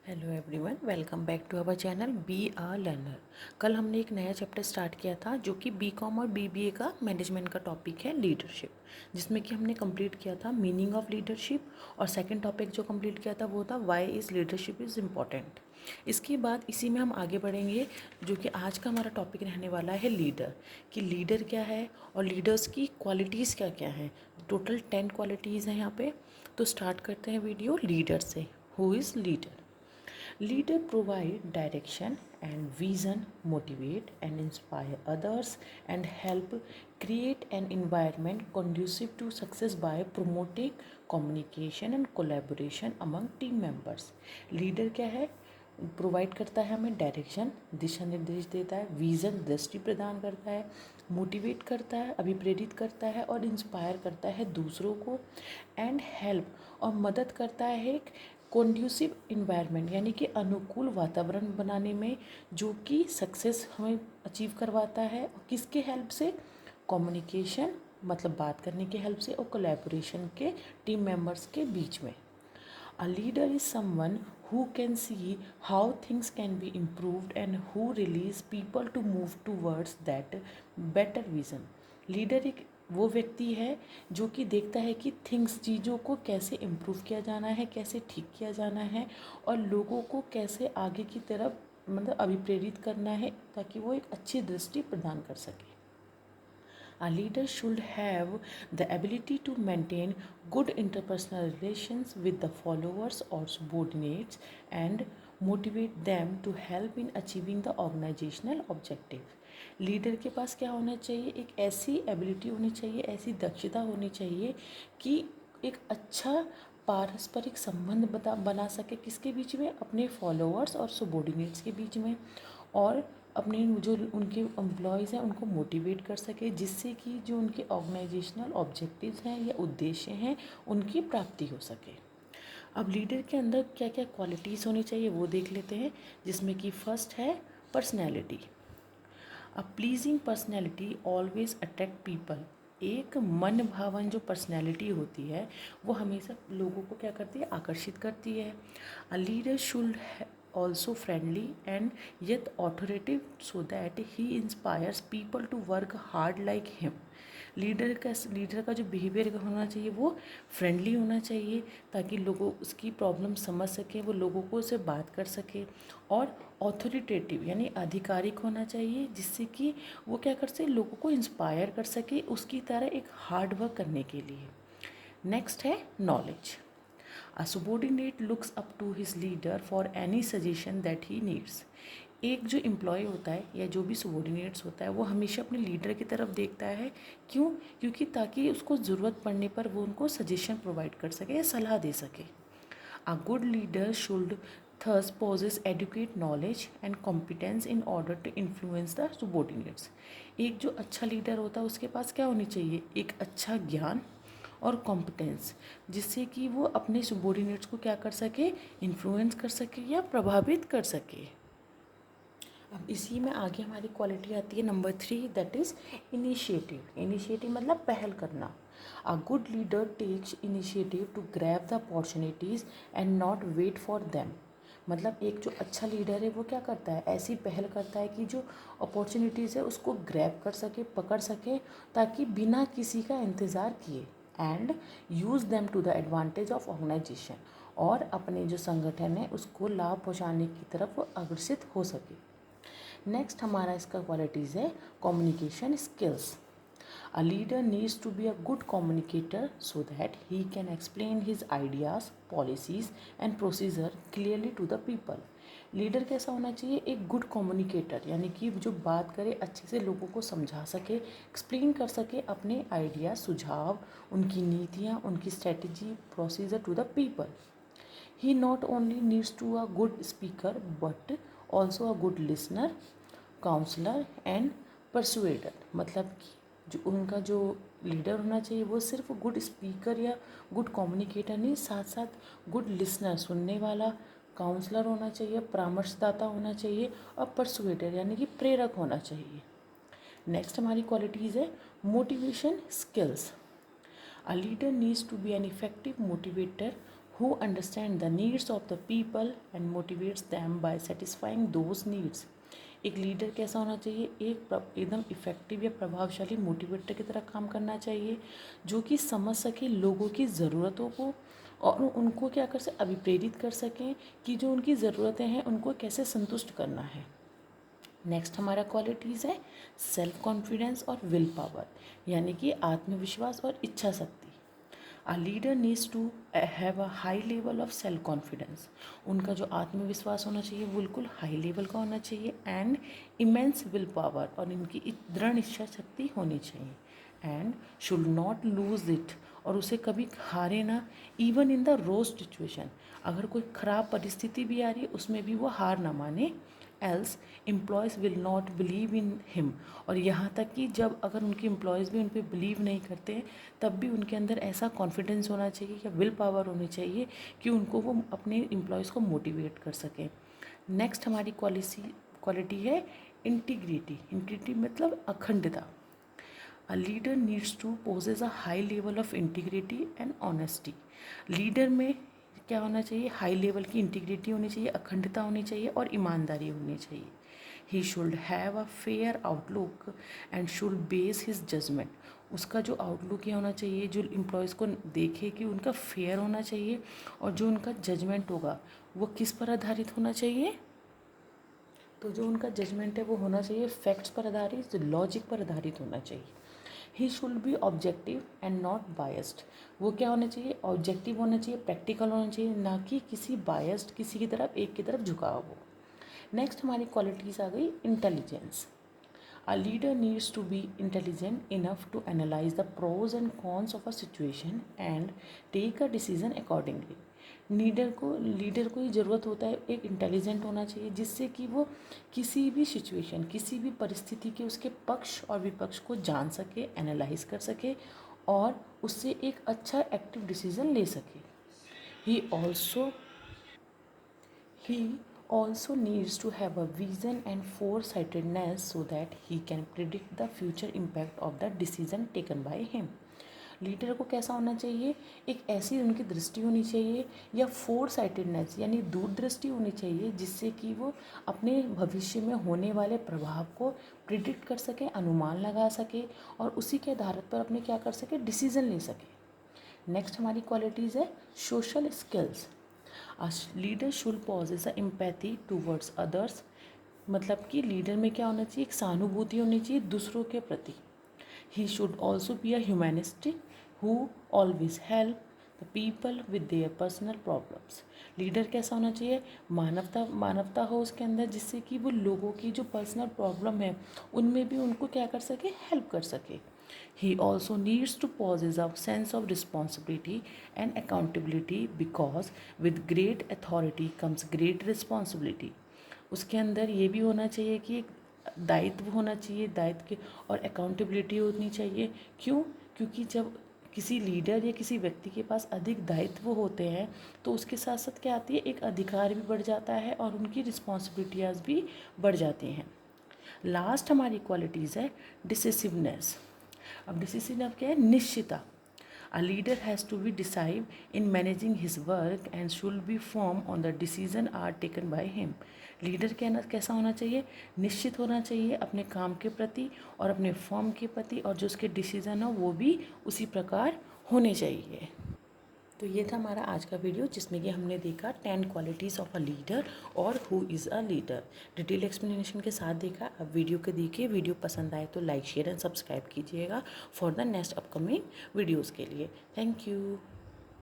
Hello everyone, welcome back to our channel be a learner. कल हमने एक नया चैप्टर स्टार्ट किया था जो कि बीकॉम और बीबीए का मैनेजमेंट का टॉपिक है लीडरशिप, जिसमें कि हमने कंप्लीट किया था मीनिंग ऑफ लीडरशिप। और सेकंड टॉपिक जो कंप्लीट किया था वो था why is leadership is important. इसके बाद इसी में हम आगे बढ़ेंगे, जो कि आज का हमारा टॉपिक रहने वाला है लीडर, कि लीडर क्या है और लीडर्स की क्वालिटीज़ क्या क्या हैं। टोटल 10 क्वालिटीज़ हैं यहाँ पे। तो स्टार्ट करते हैं वीडियो लीडर से। Who is leader? Leader provide direction and vision, motivate and inspire others, and help create an environment conducive to success by promoting communication and collaboration among team members. Leader क्या है? Provide करता है हमें direction, दिशा निर्देश देता है, vision दृष्टि प्रदान करता है, मोटिवेट करता है अभिप्रेरित करता है, और इंस्पायर करता है दूसरों को, एंड हेल्प और मदद करता है एक कॉन्ड्यूसिव इन्वायरमेंट यानी कि अनुकूल वातावरण बनाने में, जो कि सक्सेस हमें अचीव करवाता है। और किसके हेल्प से? कम्युनिकेशन मतलब बात करने के हेल्प से, और कोलैबोरेशन के टीम मेंबर्स के बीच में। A leader is someone who can see how things can be improved and who release people to move towards that better vision. Leader एक वो व्यक्ति है जो कि देखता है कि थिंग्स चीज़ों को कैसे इम्प्रूव किया जाना है, कैसे ठीक किया जाना है, और लोगों को कैसे आगे की तरफ मतलब अभिप्रेरित करना है, ताकि वो एक अच्छी दृष्टि प्रदान कर सके। A leader should have the ability to maintain good interpersonal relations with the followers or subordinates and motivate them to help in achieving the organizational objective. Leader के पास क्या होना चाहिए? एक ऐसी एबिलिटी होनी चाहिए, ऐसी दक्षता होनी चाहिए कि एक अच्छा पारस्परिक संबंध बना सके किसके बीच में? अपने फॉलोअर्स और सबॉर्डिनेट्स के बीच में, और अपने जो उनके एम्प्लॉयज़ हैं उनको मोटिवेट कर सके, जिससे कि जो उनके ऑर्गेनाइजेशनल ऑब्जेक्टिव्स हैं या उद्देश्य हैं उनकी प्राप्ति हो सके। अब लीडर के अंदर क्या क्या क्वालिटीज़ होनी चाहिए वो देख लेते हैं, जिसमें कि फर्स्ट है personality. A pleasing personality always attract people. एक मन भावन जो पर्सनैलिटी होती है वो हमेशा लोगों को क्या करती है? आकर्षित करती है। अ leader should also friendly and yet authoritative so that he inspires people to work hard like him. Leader का जो बिहेवियर होना चाहिए वो फ्रेंडली होना चाहिए, ताकि लोगों उसकी प्रॉब्लम समझ सकें, वो लोगों को उससे बात कर सके, और ऑथोरिटेटिव यानी आधिकारिक होना चाहिए, जिससे कि वो क्या कर सके? लोगों को इंस्पायर कर सके उसकी तरह एक हार्ड वर्क करने के लिए। नेक्स्ट है knowledge. A subordinate looks up to his leader for any suggestion that he needs. एक जो एम्प्लॉय होता है या जो भी सबॉर्डिनेट्स होता है वो हमेशा अपने लीडर की तरफ देखता है। क्यों? क्योंकि ताकि उसको ज़रूरत पड़ने पर वो उनको सजेशन प्रोवाइड कर सके या सलाह दे सके। A good leader should thus possess adequate knowledge and competence in order to influence the subordinates. एक जो अच्छा लीडर होता है उसके पास क्या होनी चाहिए? एक अच्छा ज्ञान और कॉम्पिटेंस, जिससे कि वो अपने सबॉर्डिनेट्स को क्या कर सके? इन्फ्लुएंस कर सके या प्रभावित कर सके। अब इसी में आगे हमारी क्वालिटी आती है number 3, that is initiative. Initiative मतलब पहल करना। A good leader takes initiative to grab the opportunities and not wait for them. मतलब एक जो अच्छा लीडर है वो क्या करता है? ऐसी पहल करता है कि जो अपॉर्चुनिटीज़ है उसको ग्रैब कर सके, पकड़ सके, ताकि बिना किसी का इंतज़ार किए, and use them to the advantage of organisation, और अपने जो संगठन है उसको लाभ पहुँचाने की तरफ वो अग्रसित हो सके। नेक्स्ट हमारा इसका क्वालिटीज़ है communication skills. A leader needs to be a good communicator so that he can explain his ideas, policies and procedure clearly to the people. Leader कैसा होना चाहिए? एक गुड कम्युनिकेटर, यानी कि जो बात करे अच्छे से लोगों को समझा सके, एक्सप्लेन कर सके अपने आइडिया, सुझाव, उनकी नीतियाँ, उनकी strategy, procedure to the people. He not only needs to a good speaker but also a good listener, counsellor and persuader. मतलब कि जो उनका जो लीडर होना चाहिए वो सिर्फ गुड स्पीकर या गुड कम्युनिकेटर नहीं, साथ साथ गुड लिसनर, सुनने वाला, काउंसलर होना चाहिए, परामर्शदाता होना चाहिए, और परसुएडर यानी कि प्रेरक होना चाहिए। नेक्स्ट हमारी क्वालिटीज़ है motivation skills. A leader needs to be an effective motivator who understand the needs of the people and motivates them by satisfying those needs। एक लीडर कैसा होना चाहिए, एकदम इफ़ेक्टिव या प्रभावशाली मोटिवेटर की तरह काम करना चाहिए, जो कि समझ सके लोगों की ज़रूरतों को और उनको क्या कर सके, अभिप्रेरित कर सकें कि जो उनकी ज़रूरतें हैं उनको कैसे संतुष्ट करना है। नेक्स्ट हमारा क्वालिटीज़ है सेल्फ कॉन्फिडेंस और विल पावर, यानी कि आत्मविश्वास और इच्छा शक्ति। A leader needs to have a high level of self confidence. उनका जो आत्मविश्वास होना चाहिए वो बिल्कुल हाई लेवल का होना चाहिए। एंड इमेंस विल पावर, और इनकी दृढ़ इच्छा शक्ति होनी चाहिए। And should not lose it, और उसे कभी हारे ना, even in the roast situation. अगर कोई ख़राब परिस्थिति भी आ रही है उसमें भी वो हार ना माने। Else employees will not believe in him, और यहाँ तक कि जब अगर उनके एम्प्लॉयज़ भी उन पर बिलीव नहीं करते हैं तब भी उनके अंदर ऐसा कॉन्फिडेंस होना चाहिए या विल पावर होनी चाहिए कि उनको वो अपने एम्प्लॉयज़ को मोटिवेट कर सकें। नेक्स्ट हमारी क्वालिटी है इंटीग्रिटी। इंटीग्रिटी मतलब अखंडता। A leader needs to possess a high level of integrity and honesty. Leader में क्या होना चाहिए, हाई लेवल की इंटीग्रिटी होनी चाहिए, अखंडता होनी चाहिए और ईमानदारी होनी चाहिए। He should have a fair outlook and should base his judgement. उसका जो आउटलुक ये होना चाहिए, जो एम्प्लॉयज़ को देखे कि उनका फेयर होना चाहिए, और जो उनका जजमेंट होगा वो किस पर आधारित होना चाहिए, तो जो उनका जजमेंट है वो होना चाहिए फैक्ट्स पर आधारित, लॉजिक पर आधारित होना चाहिए। He should be objective and not biased. वो क्या होना चाहिए, ऑब्जेक्टिव होना चाहिए, प्रैक्टिकल होना चाहिए, ना कि किसी बायस्ड, किसी की तरफ, एक की तरफ झुकाव हो। नेक्स्ट हमारी क्वालिटीज़ आ गई intelligence. A leader needs to be intelligent enough to analyze the pros and cons of a situation and take a decision accordingly। Leader को ये ज़रूरत होता है, एक इंटेलिजेंट होना चाहिए जिससे कि वो किसी भी सिचुएशन, किसी भी परिस्थिति के उसके पक्ष और विपक्ष को जान सके, एनालाइज कर सके और उससे एक अच्छा एक्टिव डिसीजन ले सके। He also He also needs to have a vision and foresightedness so that he can predict the future impact of the decision taken by him। Leader को कैसा होना चाहिए, एक ऐसी उनकी दृष्टि होनी चाहिए या फोर साइटेडनेस यानी दूरदृष्टि होनी चाहिए जिससे कि वो अपने भविष्य में होने वाले प्रभाव को प्रिडिक्ट कर सके, अनुमान लगा सके और उसी के आधार पर अपने क्या कर सके, डिसीजन ले सके। नेक्स्ट हमारी क्वालिटीज़ है social skills. A leader should possess a empathy towards others. मतलब कि लीडर में क्या होना चाहिए, एक सहानुभूति होनी चाहिए दूसरों के प्रति। He should also be a humanistic who always help the people with their personal problems. Leader कैसा होना चाहिए, मानवता हो उसके अंदर, जिससे कि वो लोगों की जो पर्सनल प्रॉब्लम है उनमें भी उनको क्या कर सके, हेल्प कर सके। He also needs to possess a sense of responsibility and accountability because with great authority comes great responsibility। उसके अंदर ये भी होना चाहिए कि एक दायित्व होना चाहिए, दायित्व के और अकाउंटेबिलिटी होनी चाहिए। क्यों, क्योंकि जब किसी लीडर या किसी व्यक्ति के पास अधिक दायित्व होते हैं तो उसके साथ साथ क्या आती है, एक अधिकार भी बढ़ जाता है और उनकी रिस्पॉन्सिबिलिटीज़ भी बढ़ जाती हैं। लास्ट हमारी क्वालिटीज़ है डिसिसिवनेस। अब डिसिसिव क्या है, निश्चिता। A leader has to be decisive in managing his work and should be firm on the decision are taken by him. Leader कैसा होना चाहिए, निश्चित होना चाहिए अपने काम के प्रति और अपने फर्म के प्रति, और जो उसके डिसीजन हो वो भी उसी प्रकार होने चाहिए। तो ये था हमारा आज का वीडियो जिसमें कि हमने देखा 10 क्वालिटीज़ ऑफ अ लीडर और who is a leader. Detail explanation के साथ देखा। अब वीडियो को देखिए, वीडियो पसंद आए तो लाइक शेयर एंड सब्सक्राइब कीजिएगा for the next upcoming videos के लिए। Thank you.